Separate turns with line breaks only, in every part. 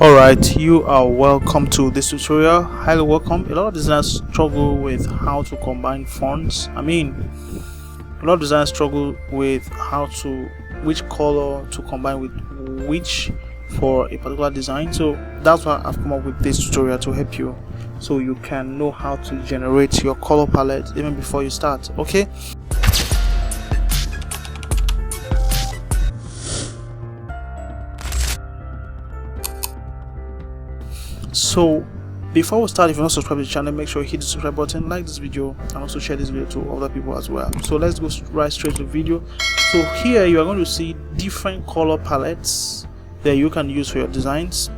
Alright, you are welcome to this tutorial. Highly welcome. A lot of designers struggle with how to combine fonts. A lot of designers struggle with which color to combine with which for a particular design. So that's why I've come up with this tutorial to help you, so you can know how to generate your color palette even before you start. Okay. So before we start, if you're not subscribed to the channel, make sure you hit the subscribe button, like this video, and also share this video to other people as well. So let's go right straight to the video. So here you are going to see different color palettes that you can use for your designs.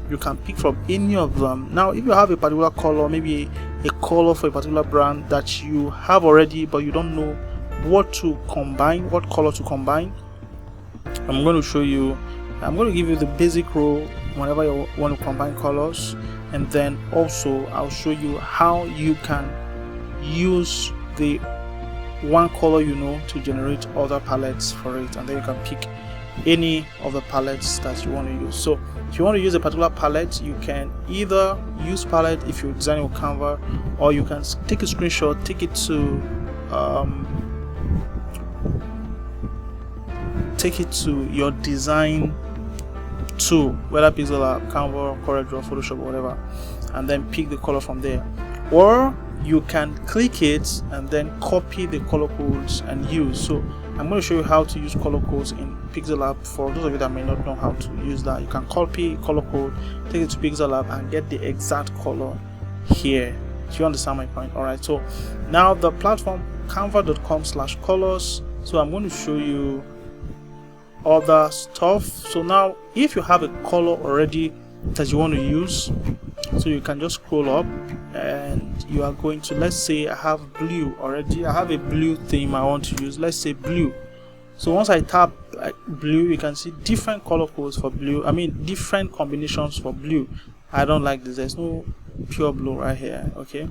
You can pick from any of them. Now if you have a particular color, maybe a color for a particular brand that you have already but you don't know what color to combine, I'm going to show you. I'm going to give you the basic rule whenever you want to combine colors, and then also I'll show you how you can use the one color to generate other palettes for it, and then you can pick any of the palettes that you want to use. So if you want to use a particular palette, you can either use palette if you're designing with Canva, or you can take a screenshot, take it to your design tool, whether Pixellab, Canva, CorelDRAW, Photoshop, whatever, and then pick the color from there. Or you can click it and then copy the color codes and use. So I'm going to show you how to use color codes in Pixellab. For those of you that may not know how to use that, you can copy color code, take it to Pixellab, and get the exact color here. Do you understand my point? Alright, so now the platform canva.com/colors. So I'm going to show you other stuff. So now if you have a color already that you want to use, so you can just scroll up and you are going to, let's say I have blue already. I have a blue theme I want to use. Let's say blue. So once I tap blue, you can see different color codes for blue. Different combinations for blue. I don't like this. There's no pure blue right here. Okay,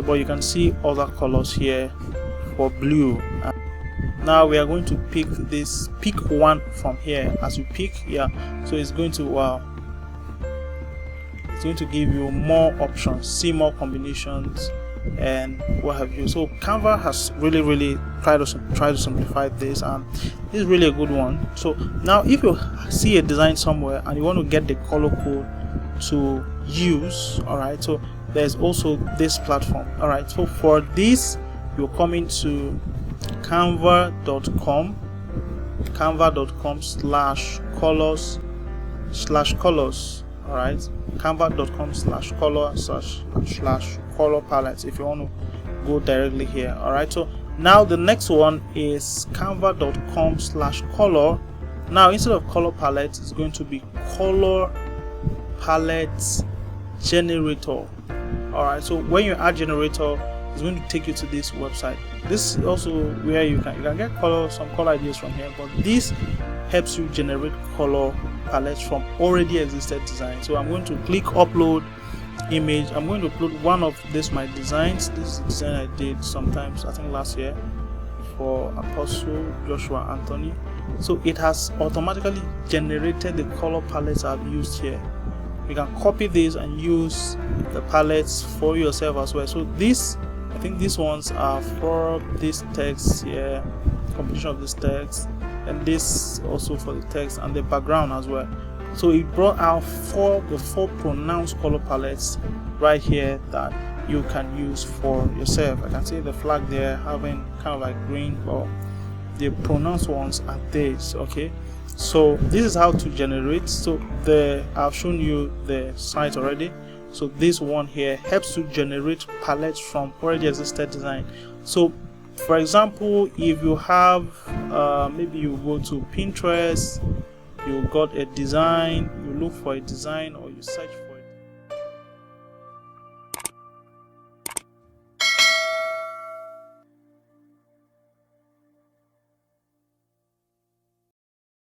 but you can see other colors here for blue. Now we are going to pick one from here. As you pick, so it's going to give you more options, see more combinations, and what have you. So Canva has really tried to simplify this, and this is really a good one. So now if you see a design somewhere and you want to get the color code to use, alright, so there's also this platform. Alright, so for this you're coming to canva.com/colors. Alright, canva.com/color/color palettes if you want to go directly here. Alright, so now the next one is canva.com/color. now instead of color palette, it's going to be color palette generator. Alright, so when you add generator, it's going to take you to this website. This is also where you can get some color ideas from here, but this helps you generate color palettes from already existed designs. So I'm going to click upload image. I'm going to upload one of my designs. This is a design I did sometimes, I think last year, for Apostle Joshua Anthony. So it has automatically generated the color palettes I've used here. You can copy this and use the palettes for yourself as well. So I think these ones are for this text here, combination of this text, and this also for the text and the background as well. So it brought out the four pronounced color palettes right here that you can use for yourself. I can see the flag there having kind of like green, but the pronounced ones are these. Okay, so this is how to generate. So I've shown you the site already. So this one here helps to generate palettes from already existed design. So for example, if you have maybe you go to Pinterest, you got a design, you look for a design, or you search for